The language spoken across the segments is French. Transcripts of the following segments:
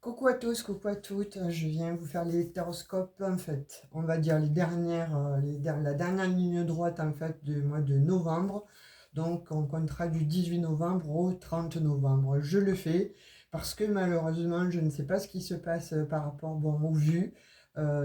Coucou à tous, coucou à toutes, je viens vous faire les taroscopes en fait, on va dire les dernières, la dernière ligne droite en fait du mois de novembre, donc on comptera du 18 novembre au 30 novembre. Je le fais parce que malheureusement je ne sais pas ce qui se passe par rapport aux vues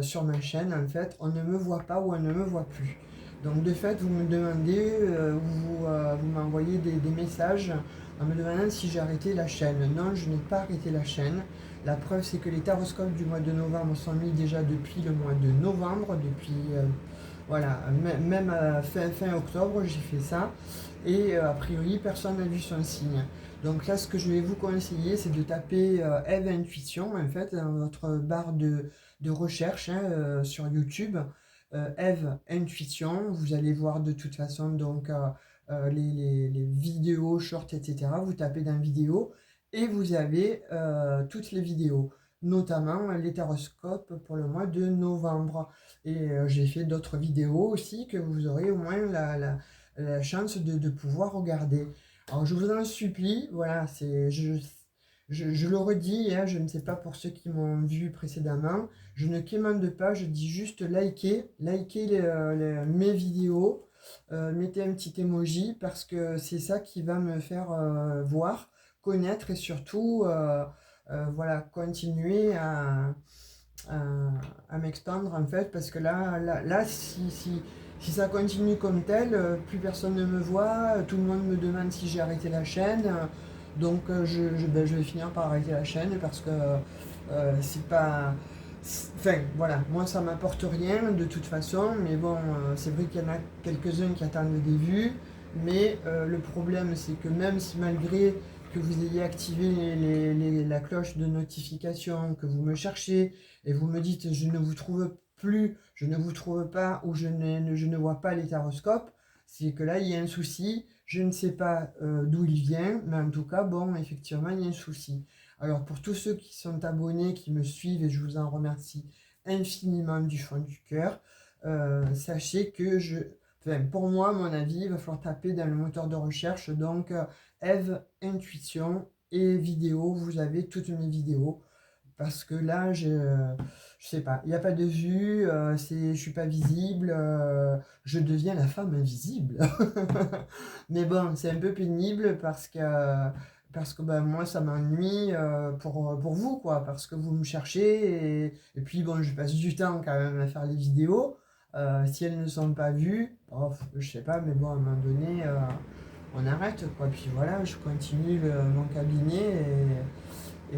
sur ma chaîne en fait, on ne me voit pas ou on ne me voit plus. Donc de fait vous me demandez, vous m'envoyez des messages en me demandant si j'ai arrêté la chaîne. Non, je n'ai pas arrêté la chaîne. La preuve, c'est que les taroscopes du mois de novembre sont mis déjà depuis le mois de novembre, depuis, voilà, même fin octobre, j'ai fait ça. Et a priori, personne n'a vu son signe. Donc là, ce que je vais vous conseiller, c'est de taper Eve Intuition, en fait, dans votre barre de recherche sur YouTube. Eve Intuition, vous allez voir de toute façon donc les vidéos, shorts, etc. Vous tapez dans vidéo et vous avez toutes les vidéos, notamment les taroscopes pour le mois de novembre. Et j'ai fait d'autres vidéos aussi que vous aurez au moins la chance de pouvoir regarder. Alors je vous en supplie, voilà, je le redis, hein, je ne sais pas pour ceux qui m'ont vu précédemment, je ne quémande pas, je dis juste likez mes vidéos, mettez un petit emoji parce que c'est ça qui va me faire voir, connaître et surtout voilà, continuer à, à m'expandre en fait parce que là si ça continue comme tel, plus personne ne me voit, tout le monde me demande si j'ai arrêté la chaîne, donc je vais finir par arrêter la chaîne parce que c'est pas... Enfin voilà, moi ça m'apporte rien de toute façon, mais bon, c'est vrai qu'il y en a quelques-uns qui attendent des vues, mais le problème c'est que même si malgré que vous ayez activé la cloche de notification, que vous me cherchez et vous me dites je ne vous trouve plus, je ne vous trouve pas ou je ne vois pas les taroscopes, c'est que là il y a un souci, je ne sais pas d'où il vient, mais en tout cas, bon, effectivement, il y a un souci. Alors pour tous ceux qui sont abonnés, qui me suivent, et je vous en remercie infiniment du fond du cœur, sachez que enfin, pour moi, à mon avis, il va falloir taper dans le moteur de recherche, donc Eve Intuition et vidéo, vous avez toutes mes vidéos parce que là, je sais pas, il n'y a pas de vue, je suis pas visible, je deviens la femme invisible. Mais bon, c'est un peu pénible parce que ben, moi, ça m'ennuie pour vous, quoi, parce que vous me cherchez et puis bon, je passe du temps quand même à faire les vidéos. Si elles ne sont pas vues, oh, je sais pas, mais bon, à un moment donné, on arrête, quoi. Puis voilà, je continue mon cabinet et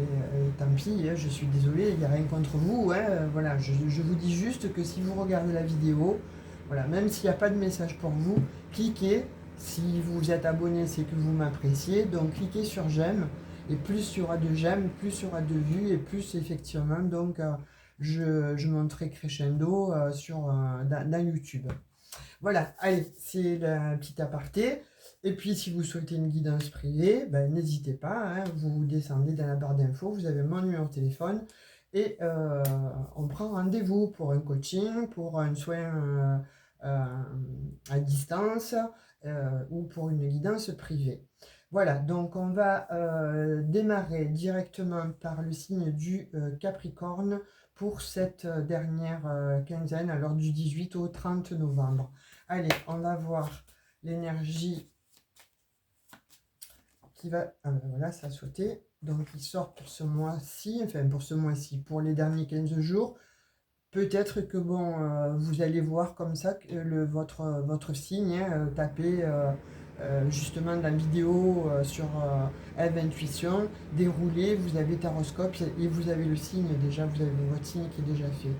tant pis, hein, je suis désolé, il n'y a rien contre vous. Hein, voilà, je vous dis juste que si vous regardez la vidéo, voilà, même s'il n'y a pas de message pour vous, cliquez. Si vous êtes abonné, c'est que vous m'appréciez. Donc cliquez sur j'aime. Et plus il y aura de j'aime, plus il y aura de vues et plus effectivement, donc je monterai crescendo dans YouTube. Voilà, allez, c'est la petite aparté. Et puis, si vous souhaitez une guidance privée, ben, n'hésitez pas, hein, vous descendez dans la barre d'infos, vous avez mon numéro de téléphone et on prend rendez-vous pour un coaching, pour un soin euh, à distance ou pour une guidance privée. Voilà, donc on va démarrer directement par le signe du Capricorne pour cette dernière quinzaine, alors du 18 au 30 novembre. Allez, on va voir l'énergie qui va... Ah ben voilà, ça a sauté. Donc il sort pour ce mois-ci, enfin pour ce mois-ci, pour les derniers 15 jours. Peut-être que bon, vous allez voir comme ça que votre signe, hein, tapez justement dans la vidéo sur Eve Intuition, déroulez, vous avez Taroscope et vous avez le signe déjà, vous avez votre signe qui est déjà fait.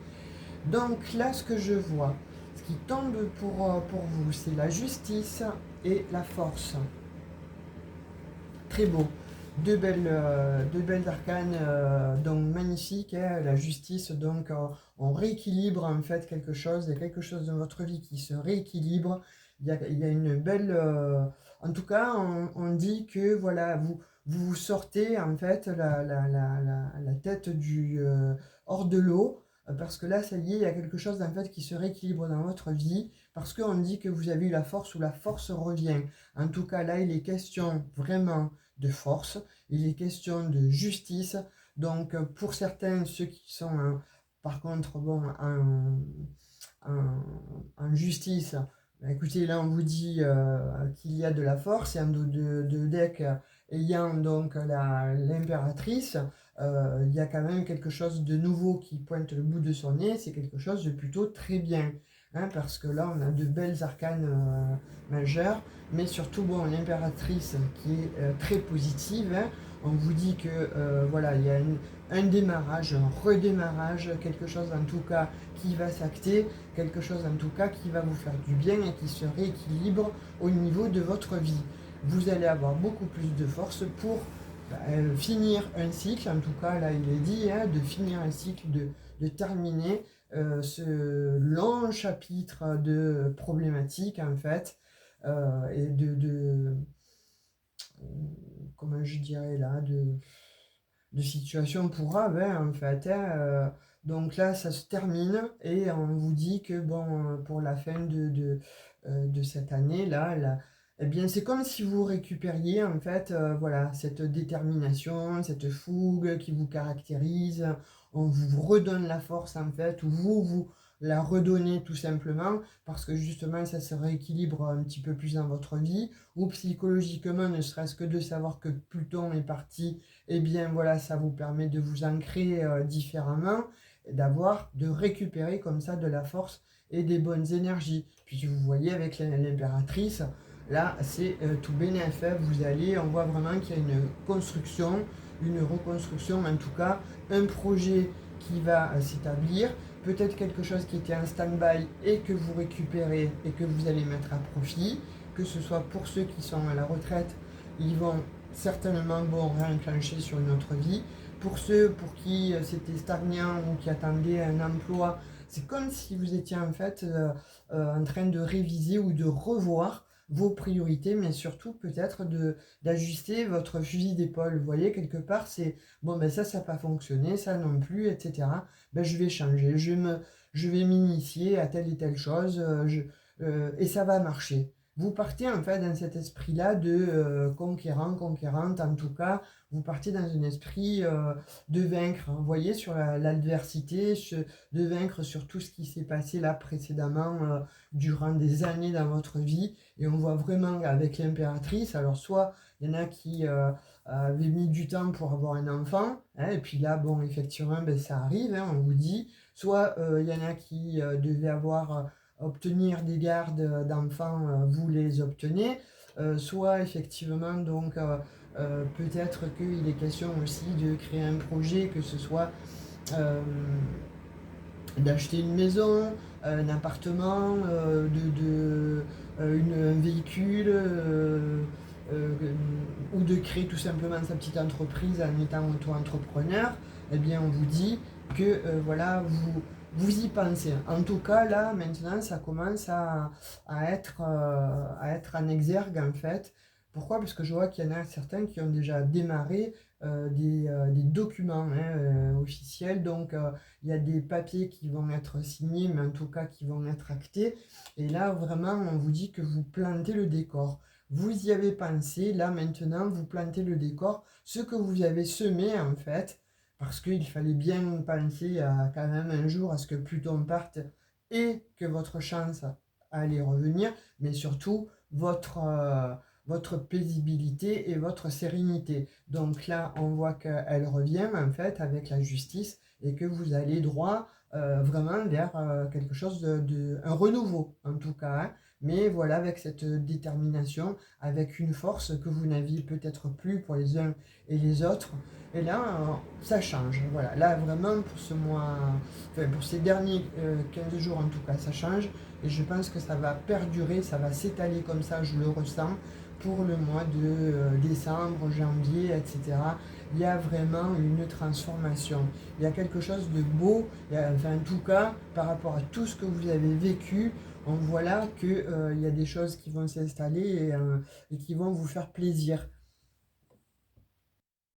Donc là, ce que je vois, ce qui tombe pour vous, c'est la justice et la force. Très beau. Deux belles arcanes, donc magnifiques. Hein, la justice, donc on rééquilibre en fait quelque chose. Il y a quelque chose dans votre vie qui se rééquilibre. Il y a une belle... en tout cas, on dit que voilà, vous sortez en fait la tête hors de l'eau. Parce que là, ça y est, il y a quelque chose en fait qui se rééquilibre dans votre vie. Parce qu'on dit que vous avez eu la force ou la force revient. En tout cas, là, il est question vraiment de force, il est question de justice. Donc pour certains, ceux qui sont par contre bon, en justice, bah, écoutez, là on vous dit qu'il y a de la force, et un de deck ayant donc l'impératrice, il y a quand même quelque chose de nouveau qui pointe le bout de son nez, c'est quelque chose de plutôt très bien. Hein, parce que là on a de belles arcanes majeures, mais surtout bon, l'impératrice qui est très positive. Hein. On vous dit que voilà, il y a un démarrage, un redémarrage, quelque chose en tout cas qui va s'acter, quelque chose en tout cas qui va vous faire du bien et qui se rééquilibre au niveau de votre vie. Vous allez avoir beaucoup plus de force pour finir un cycle, en tout cas là il est dit, hein, de finir un cycle, de terminer ce long chapitre de problématiques en fait, et comment je dirais là, de situation pour grave hein, en fait. Hein, donc là, ça se termine et on vous dit que bon, pour la fin de cette année là, eh bien, c'est comme si vous récupériez en fait, voilà, cette détermination, cette fougue qui vous caractérise. On vous redonne la force en fait, ou vous la redonnez tout simplement parce que justement ça se rééquilibre un petit peu plus dans votre vie, ou psychologiquement, ne serait-ce que de savoir que Pluton est parti, eh bien voilà, ça vous permet de vous ancrer différemment, de récupérer comme ça de la force et des bonnes énergies. Puis vous voyez avec l'impératrice, là c'est tout bénef, vous allez, on voit vraiment qu'il y a une construction, une reconstruction, en tout cas un projet qui va s'établir, peut-être quelque chose qui était en stand-by et que vous récupérez et que vous allez mettre à profit, que ce soit pour ceux qui sont à la retraite, ils vont certainement réenclencher sur une autre vie. Pour ceux pour qui c'était stagnant ou qui attendaient un emploi, c'est comme si vous étiez en fait en train de réviser ou de revoir vos priorités, mais surtout peut-être d'ajuster votre fusil d'épaule. Vous voyez, quelque part, c'est bon, ben ça n'a pas fonctionné, ça non plus, etc. Ben, je vais changer, je vais m'initier à telle et telle chose, et ça va marcher. Vous partez en fait dans cet esprit-là de conquérant, conquérante, en tout cas, vous partez dans un esprit de vaincre. Vous voyez, sur l'adversité, de vaincre sur tout ce qui s'est passé là précédemment, durant des années dans votre vie. Et on voit vraiment avec l'impératrice, alors soit il y en a qui avaient mis du temps pour avoir un enfant, hein, et puis là, bon, effectivement, ben, ça arrive, hein, on vous dit. Soit il y en a qui devaient obtenir des gardes d'enfants, vous les obtenez. Soit effectivement, donc, peut-être qu'il est question aussi de créer un projet, que ce soit d'acheter une maison, un appartement, un véhicule, ou de créer tout simplement sa petite entreprise en étant auto-entrepreneur. Eh bien, on vous dit que voilà, vous y pensez. En tout cas, là, maintenant, ça commence à être en exergue, en fait. Pourquoi? Parce que je vois qu'il y en a certains qui ont déjà démarré des documents officiels. Donc, il y a des papiers qui vont être signés, mais en tout cas qui vont être actés. Et là, vraiment, on vous dit que vous plantez le décor. Vous y avez pensé, là, maintenant, vous plantez le décor. Ce que vous avez semé, en fait, parce qu'il fallait bien penser quand même un jour à ce que Pluton parte et que votre chance allait revenir, mais surtout votre paisibilité et votre sérénité. Donc là, on voit qu'elle revient en fait avec la justice et que vous allez droit vraiment vers quelque chose un renouveau en tout cas. Hein. Mais voilà, avec cette détermination, avec une force que vous n'aviez peut-être plus pour les uns et les autres. Et là, ça change. Voilà, là vraiment pour ce mois, enfin pour ces derniers 15 jours en tout cas, ça change. Et je pense que ça va perdurer, ça va s'étaler comme ça, je le ressens, pour le mois de décembre, janvier, etc. Il y a vraiment une transformation. Il y a quelque chose de beau, enfin en tout cas, par rapport à tout ce que vous avez vécu, on voit là qu'il y a des choses qui vont s'installer et qui vont vous faire plaisir.